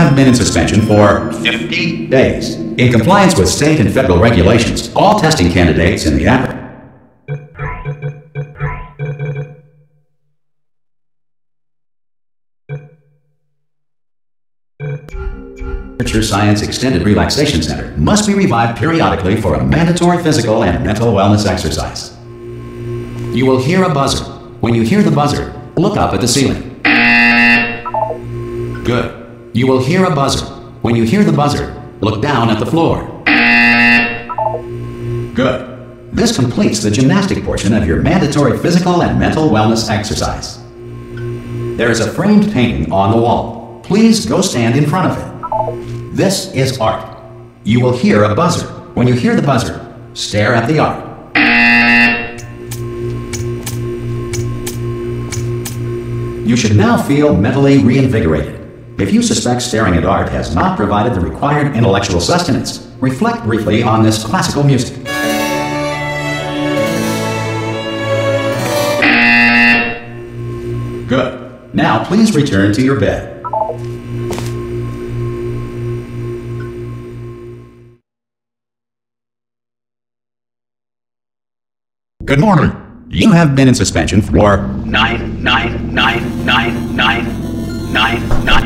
have been in suspension for 50 days. In compliance with state and federal regulations, all testing candidates in the Aperture Science Extended Relaxation Center must be revived periodically for a mandatory physical and mental wellness exercise. You will hear a buzzer. When you hear the buzzer, look up at the ceiling. Good. You will hear a buzzer. When you hear the buzzer, look down at the floor. Good. This completes the gymnastic portion of your mandatory physical and mental wellness exercise. There is a framed painting on the wall. Please go stand in front of it. This is art. You will hear a buzzer. When you hear the buzzer, stare at the art. You should now feel mentally reinvigorated. If you suspect staring at art has not provided the required intellectual sustenance, reflect briefly on this classical music. Good. Now please return to your bed. Good morning. You have been in suspension for 9.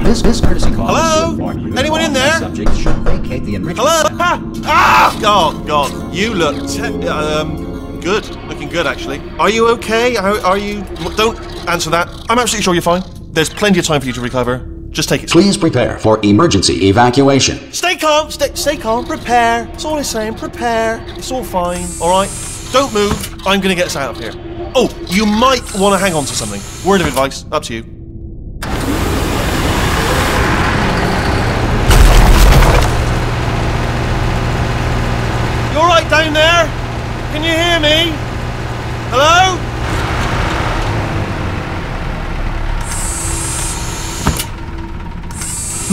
This courtesy call. Hello? Anyone in there? Subject should vacate the enrichment. Hello? Oh, God. You look good. Looking good, actually. Are you okay? Are you... Don't answer that. I'm absolutely sure you're fine. There's plenty of time for you to recover. Just take it. Please prepare for emergency evacuation. Stay calm. Stay calm. Prepare. That's all I'm saying. Prepare. It's all fine. All right? Don't move. I'm going to get us out of here. Oh, you might want to hang on to something. Word of advice. Up to you. You all right down there? Can you hear me? Hello?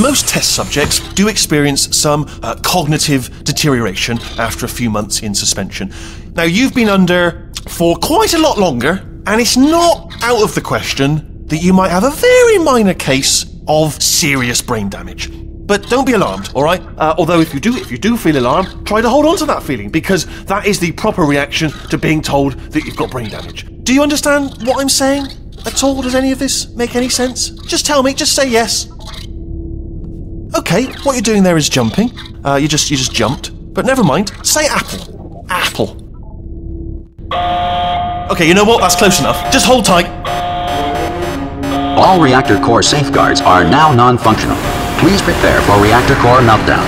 Most test subjects do experience some cognitive deterioration after a few months in suspension. Now, you've been under for quite a lot longer, and it's not out of the question that you might have a very minor case of serious brain damage. But don't be alarmed, all right? Although if you do feel alarmed, try to hold on to that feeling, because that is the proper reaction to being told that you've got brain damage. Do you understand what I'm saying at all? Does any of this make any sense? Just tell me, just say yes. Okay, what you're doing there is jumping. You just jumped. But never mind, say apple. Apple. Okay, you know what? That's close enough. Just hold tight. All reactor core safeguards are now non-functional. Please prepare for reactor core meltdown.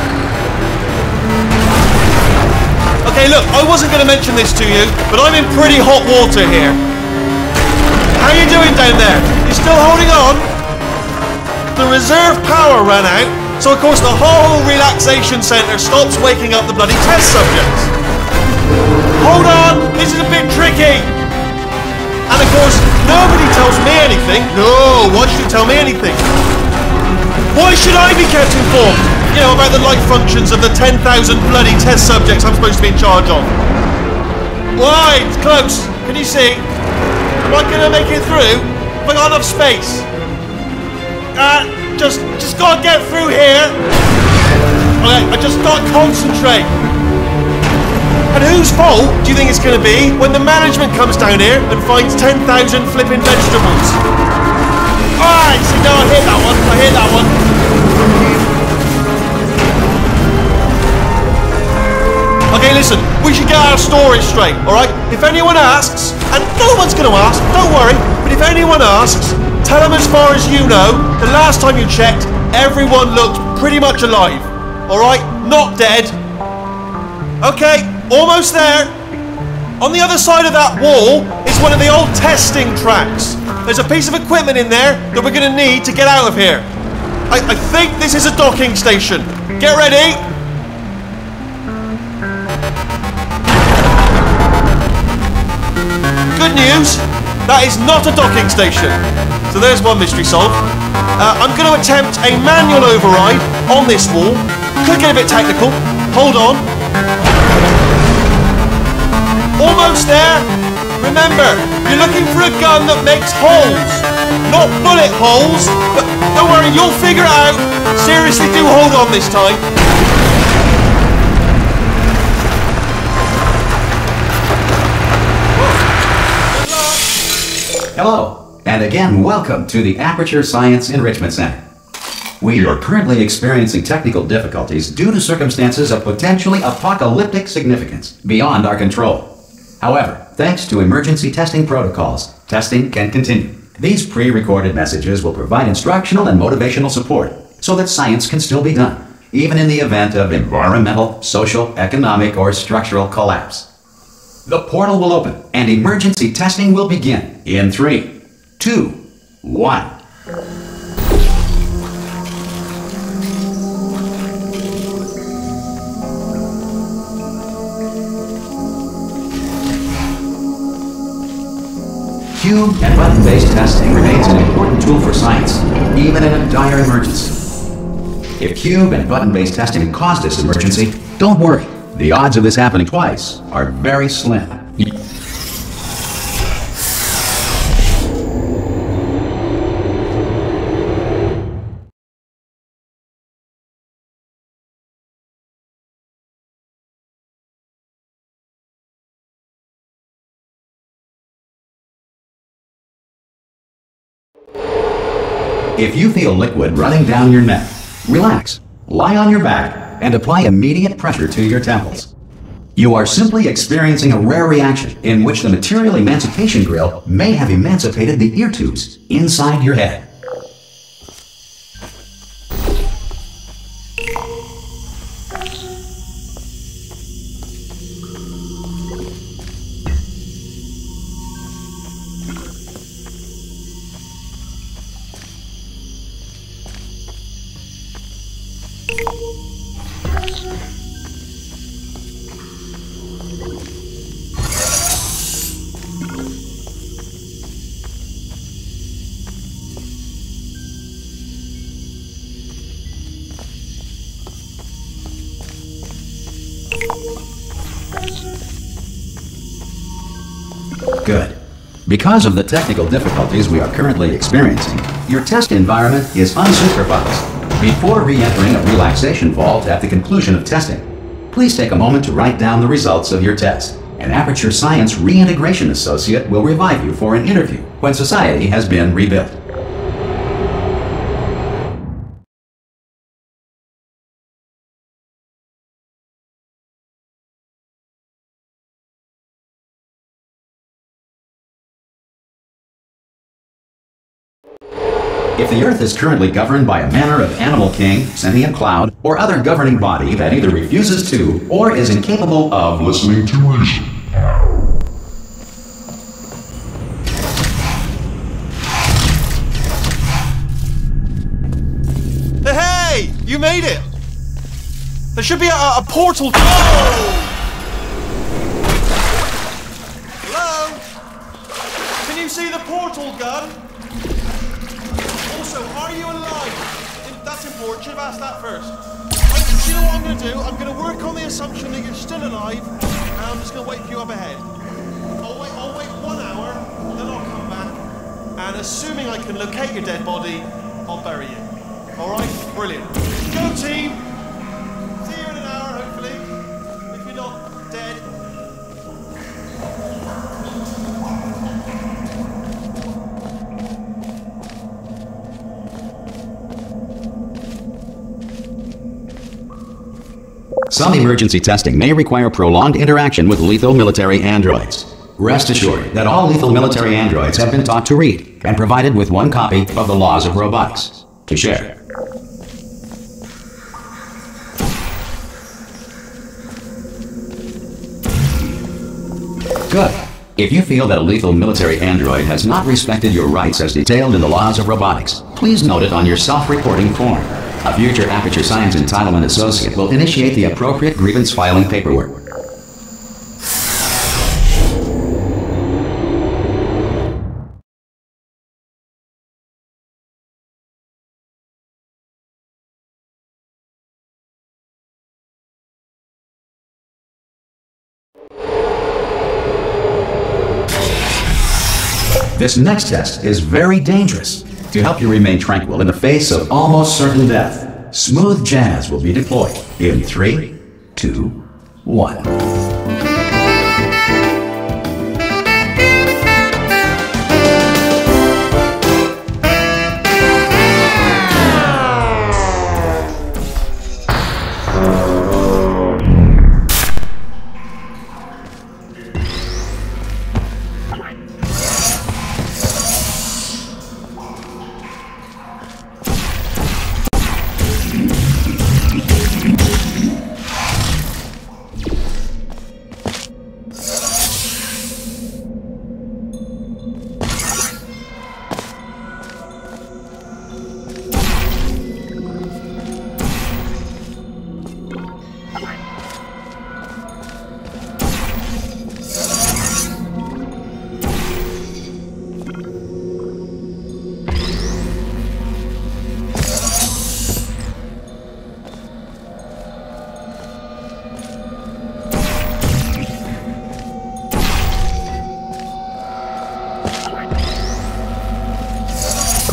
Okay, look, I wasn't going to mention this to you, but I'm in pretty hot water here. How you doing down there? You still holding on? The reserve power ran out, so of course the whole relaxation centre stops waking up the bloody test subjects. Hold on, this is a bit tricky. And of course, nobody tells me anything. No, why should you tell me anything? Why should I be kept informed? You know, about the life functions of the 10,000 bloody test subjects I'm supposed to be in charge of. Why? It's close. Can you see? Am I gonna make it through? Have I got enough space? Just gotta get through here. Okay, I just gotta concentrate. And whose fault do you think it's gonna be when the management comes down here and finds 10,000 flipping vegetables? Alright, see, no, I hit that one. Okay, listen, we should get our story straight, alright? If anyone asks, and no one's gonna ask, don't worry, but if anyone asks, tell them as far as you know, the last time you checked, everyone looked pretty much alive. Alright? Not dead. Okay, almost there. On the other side of that wall is one of the old testing tracks. There's a piece of equipment in there that we're going to need to get out of here. I think this is a docking station. Get ready. Good news, that is not a docking station. So there's one mystery solved. I'm going to attempt a manual override on this wall. Could get a bit technical. Hold on. Almost there. Remember, you're looking for a gun that makes holes. Not bullet holes, but don't worry, you'll figure it out. Seriously, do hold on this time. Hello, and again welcome to the Aperture Science Enrichment Center. We are currently experiencing technical difficulties due to circumstances of potentially apocalyptic significance beyond our control. However, thanks to emergency testing protocols, testing can continue. These pre-recorded messages will provide instructional and motivational support so that science can still be done, even in the event of environmental, social, economic, or structural collapse. The portal will open and emergency testing will begin in 3, 2, 1. Cube and button-based testing remains an important tool for science, even in a dire emergency. If cube and button-based testing caused this emergency, don't worry. The odds of this happening twice are very slim. If you feel liquid running down your neck, relax, lie on your back, and apply immediate pressure to your temples. You are simply experiencing a rare reaction in which the material emancipation grill may have emancipated the ear tubes inside your head. Good. Because of the technical difficulties we are currently experiencing, your test environment is unsupervised. Before re-entering a relaxation vault at the conclusion of testing, please take a moment to write down the results of your test. An Aperture Science Reintegration Associate will revive you for an interview when society has been rebuilt. If the Earth is currently governed by a manner of animal king, sentient cloud, or other governing body that either refuses to or is incapable of listening to reason. Hey! You made it! There should be a portal. Oh! Hello? Can you see the portal gun? Also, are you alive? That's important. Should have asked that first. Do you know what I'm going to do? I'm going to work on the assumption that you're still alive, and I'm just going to wait for you up ahead. I'll wait 1 hour, then I'll come back, and assuming I can locate your dead body, I'll bury you. All right? Brilliant. Go, team. See you in an hour, hopefully. If you're not dead. Some emergency testing may require prolonged interaction with lethal military androids. Rest assured that all lethal military androids have been taught to read and provided with one copy of the Laws of Robotics to share. Good. If you feel that a lethal military android has not respected your rights as detailed in the Laws of Robotics, please note it on your self-reporting form. A future Aperture Science Entitlement Associate will initiate the appropriate grievance filing paperwork. This next test is very dangerous. To help you remain tranquil in the face of almost certain death, smooth jazz will be deployed in 3, 2, 1.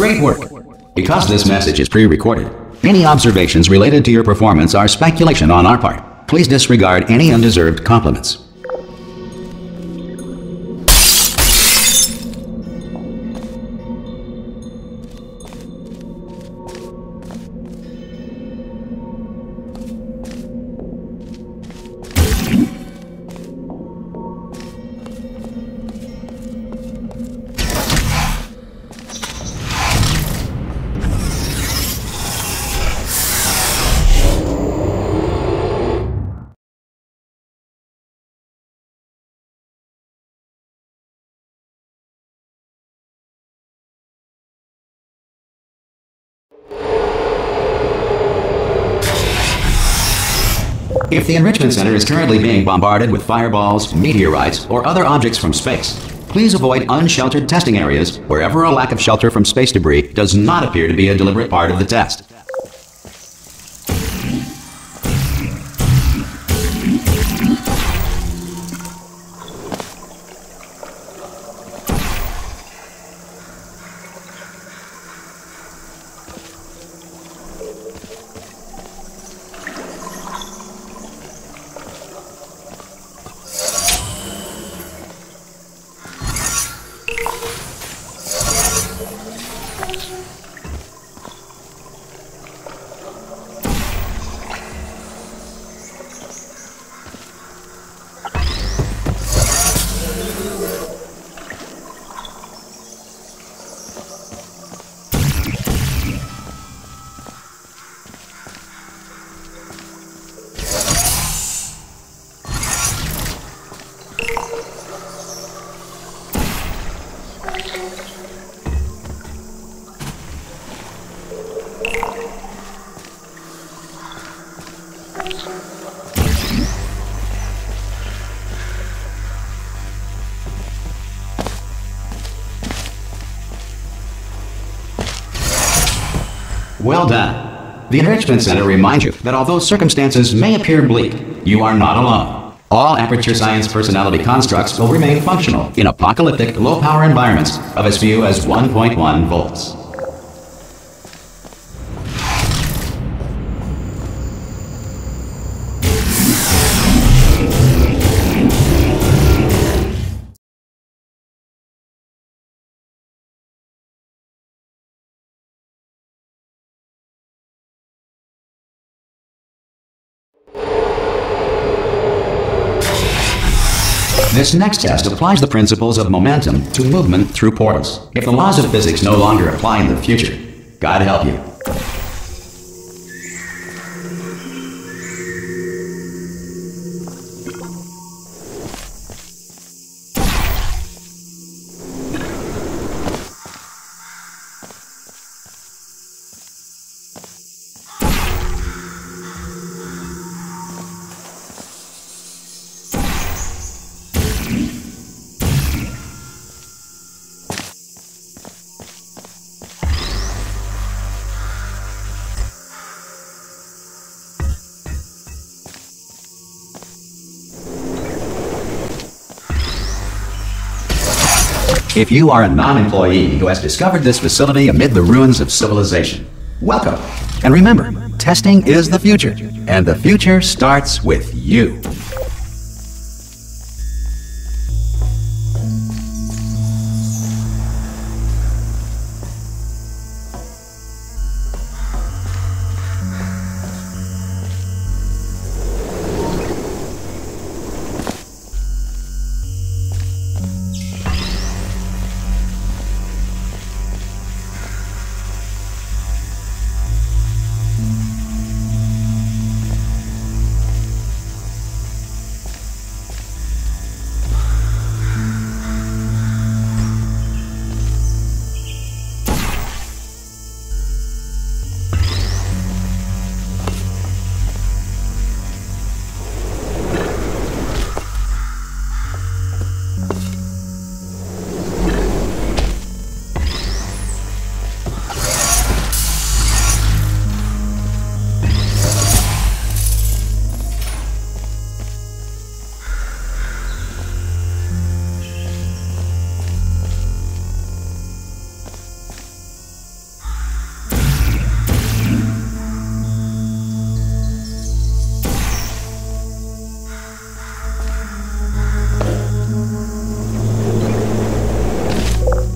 Great work! Because this message is pre-recorded, any observations related to your performance are speculation on our part. Please disregard any undeserved compliments. If the Enrichment Center is currently being bombarded with fireballs, meteorites, or other objects from space, please avoid unsheltered testing areas wherever a lack of shelter from space debris does not appear to be a deliberate part of the test. Well done. The Enrichment Center reminds you that although circumstances may appear bleak, you are not alone. All Aperture Science personality constructs will remain functional in apocalyptic, low-power environments of as few as 1.1 volts. This next test applies the principles of momentum to movement through portals. If the laws of physics no longer apply in the future, God help you. If you are a non-employee who has discovered this facility amid the ruins of civilization, welcome. And remember, testing is the future, and the future starts with you.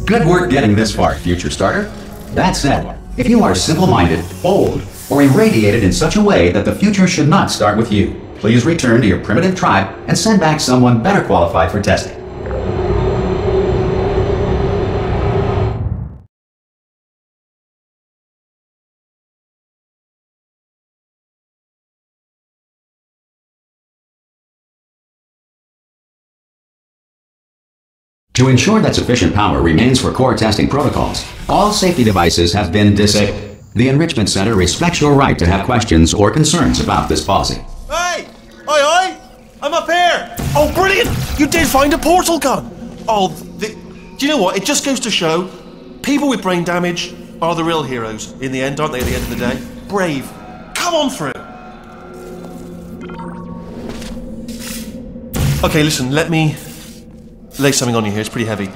Good work getting this far, future starter. That said, if you are simple-minded, bold, or irradiated in such a way that the future should not start with you, please return to your primitive tribe and send back someone better qualified for testing. To ensure that sufficient power remains for core testing protocols, all safety devices have been disabled. The Enrichment Center respects your right to have questions or concerns about this policy. Hey! Oi! I'm up here! Oh, brilliant! You did find a portal gun! Oh, do you know what? It just goes to show, people with brain damage are the real heroes in the end, aren't they, at the end of the day? Brave. Come on through! Okay, listen, let me lay something on you here. It's pretty heavy.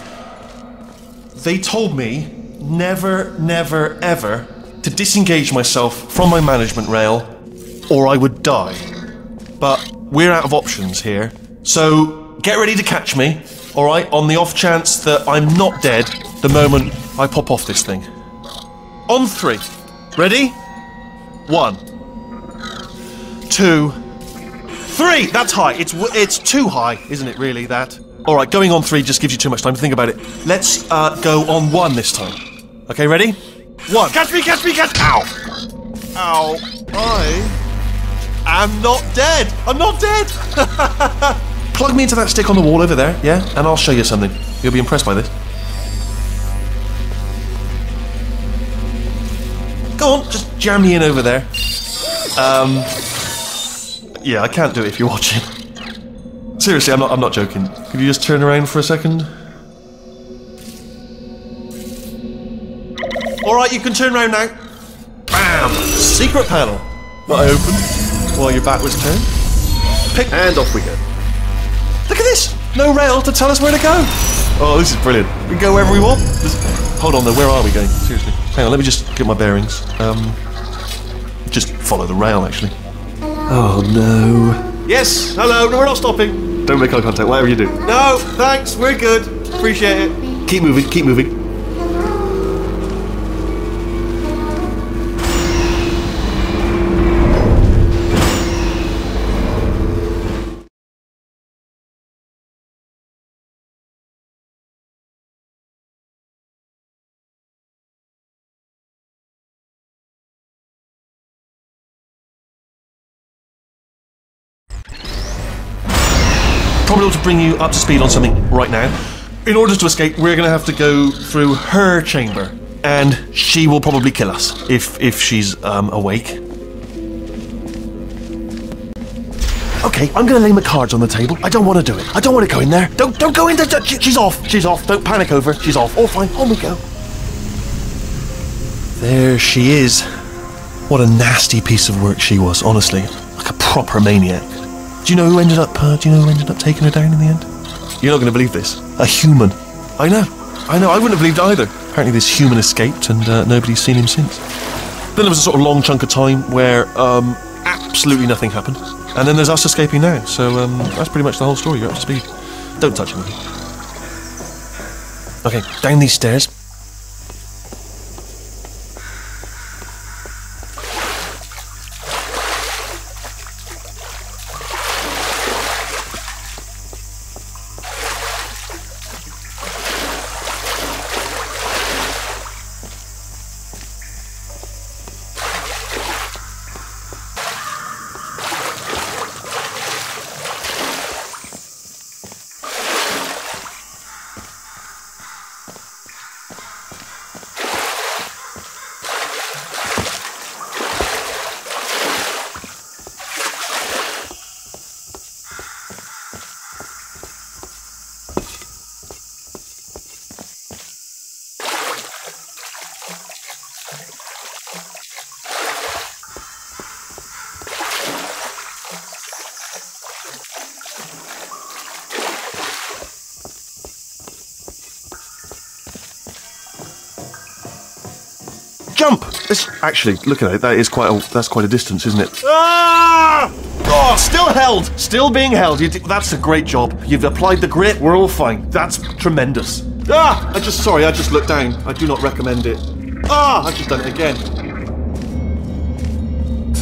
They told me never, never, ever to disengage myself from my management rail or I would die. But we're out of options here. So get ready to catch me, alright, on the off chance that I'm not dead the moment I pop off this thing. On 3. Ready? 1, 2, 3! That's high. It's too high, isn't it, really, that? Alright, going on 3 just gives you too much time to think about it. Let's go on 1 this time. Okay, ready? 1. Catch me, catch me, catch me! Ow! Ow. I am not dead! I'm not dead! Plug me into that stick on the wall over there, yeah? And I'll show you something. You'll be impressed by this. Go on, just jam me in over there. Yeah, I can't do it if you're watching. Seriously, I'm not joking. Could you just turn around for a second? Alright, you can turn around now. Bam! Secret panel. That I opened while your back was turned. Pick and off we go. Look at this! No rail to tell us where to go. Oh, this is brilliant. We can go wherever we want. Hold on though, where are we going? Seriously. Hang on, let me just get my bearings. Just follow the rail actually. Oh no. Yes, hello, no, we're not stopping. Don't make eye contact, whatever you do. No, thanks, we're good. Appreciate it. Keep moving, keep moving. Probably ought to bring you up to speed on something right now. In order to escape, we're going to have to go through her chamber, and she will probably kill us if she's awake. Okay, I'm going to lay my cards on the table. I don't want to do it. I don't want to go in there. Don't go in there. She's off. She's off. Don't panic over. She's off. All fine. On we go. There she is. What a nasty piece of work she was, honestly. Like a proper maniac. Do you know who ended up taking her down in the end? You're not going to believe this. A human. I know. I know, I wouldn't have believed either. Apparently this human escaped and nobody's seen him since. Then there was a sort of long chunk of time where absolutely nothing happened. And then there's us escaping now. So that's pretty much the whole story. You're up to speed. Don't touch anything. Okay, down these stairs. Jump! Actually, look at it. That's quite a distance, isn't it? Ah! Oh, still held. Still being held. That's a great job. You've applied the grit. We're all fine. That's tremendous. Ah! I just looked down. I do not recommend it. Ah! I've just done it again.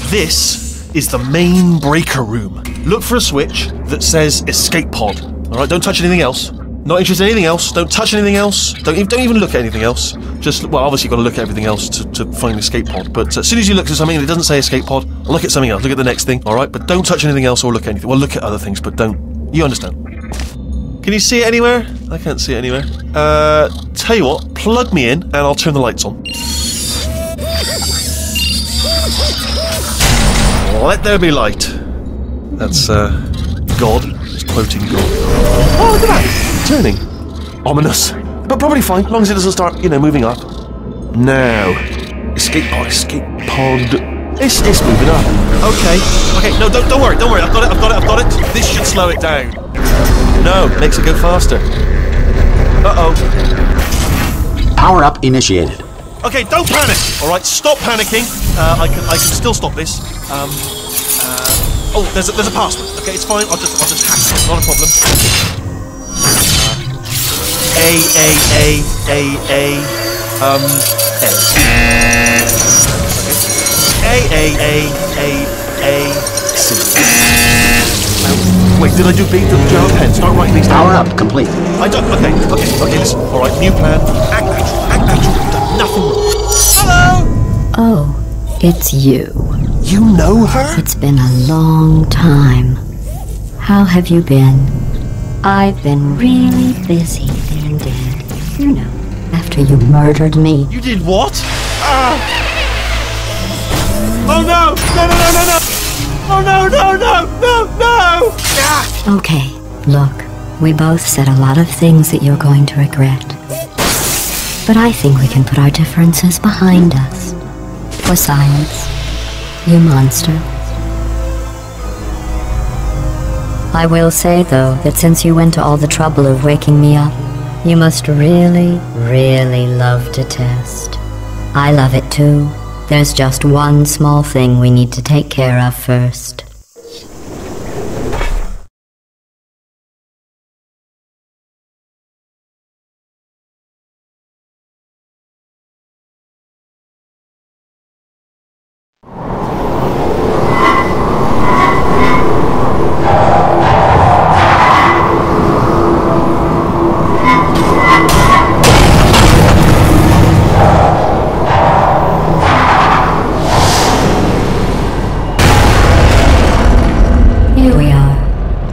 This is the main breaker room. Look for a switch that says escape pod. All right, don't touch anything else. Not interested in anything else. Don't touch anything else. Don't even look at anything else. Well, obviously you've got to look at everything else to find the escape pod. But as soon as you look at something and it doesn't say escape pod, look at something else. Look at the next thing, all right? But don't touch anything else or look at anything. Well, look at other things, but don't. You understand? Can you see it anywhere? I can't see it anywhere. Tell you what, plug me in and I'll turn the lights on. Let there be light. That's, God. It's quoting God. Oh, look at that! Turning. Ominous. But probably fine, as long as it doesn't start, moving up. Now. Escape pod. It's moving up. Okay, no, don't worry, I've got it. This should slow it down. No, makes it go faster. Uh-oh. Power up initiated. Okay, don't panic! Alright, stop panicking. I can still stop this. Oh, there's a password. Okay, it's fine, I'll just hack it, not a problem. Wait, did I do B? Do I pen? Start writing these down. Power up complete. I don't. Okay, listen. Alright, new plan. Act natural. You've done nothing wrong. Hello! Oh, it's you. You know her? It's been a long time. How have you been? I've been really busy being dead. After you murdered me. You did what? Oh no! No! Oh no! Ah! Okay, look. We both said a lot of things that you're going to regret. But I think we can put our differences behind us. For science. You monster. I will say, though, that since you went to all the trouble of waking me up, you must really, really love to test. I love it too. There's just one small thing we need to take care of first.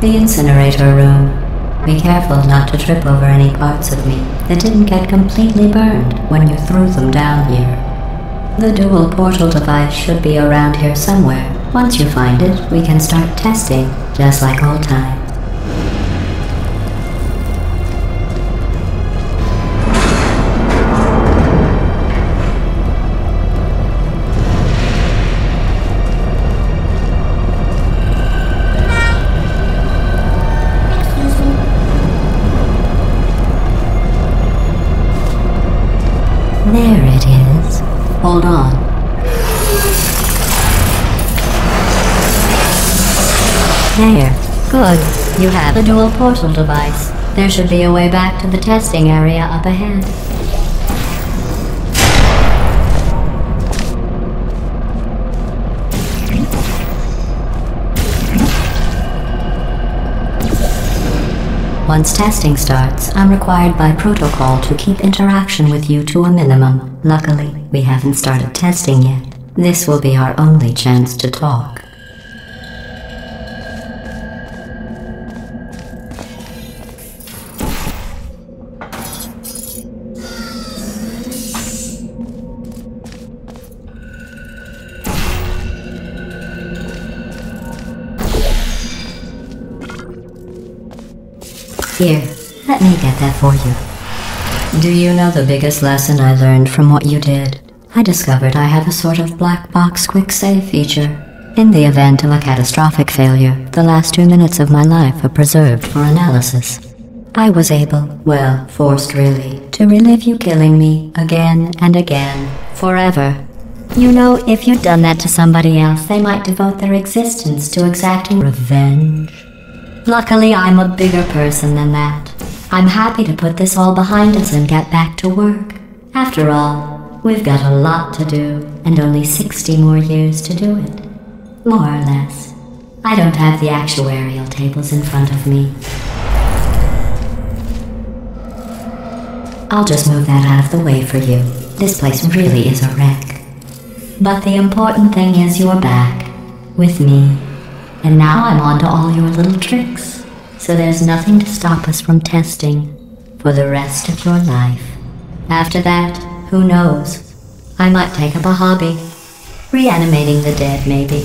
The incinerator room. Be careful not to trip over any parts of me that didn't get completely burned when you threw them down here. The dual portal device should be around here somewhere. Once you find it, we can start testing, just like old times. There. Good. You have a dual portal device. There should be a way back to the testing area up ahead. Once testing starts, I'm required by protocol to keep interaction with you to a minimum. Luckily, we haven't started testing yet. This will be our only chance to talk. Here, let me get that for you. Do you know the biggest lesson I learned from what you did? I discovered I have a sort of black box quick save feature. In the event of a catastrophic failure, the last 2 minutes of my life are preserved for analysis. I was able, well, forced really, to relive you killing me again and again, forever. You know, if you'd done that to somebody else, they might devote their existence to exacting revenge. Luckily, I'm a bigger person than that. I'm happy to put this all behind us and get back to work. After all, we've got a lot to do, and only 60 more years to do it. More or less. I don't have the actuarial tables in front of me. I'll just move that out of the way for you. This place really is a wreck. But the important thing is you're back, with me. And now I'm on to all your little tricks, so there's nothing to stop us from testing for the rest of your life. After that, who knows? I might take up a hobby. Reanimating the dead, maybe.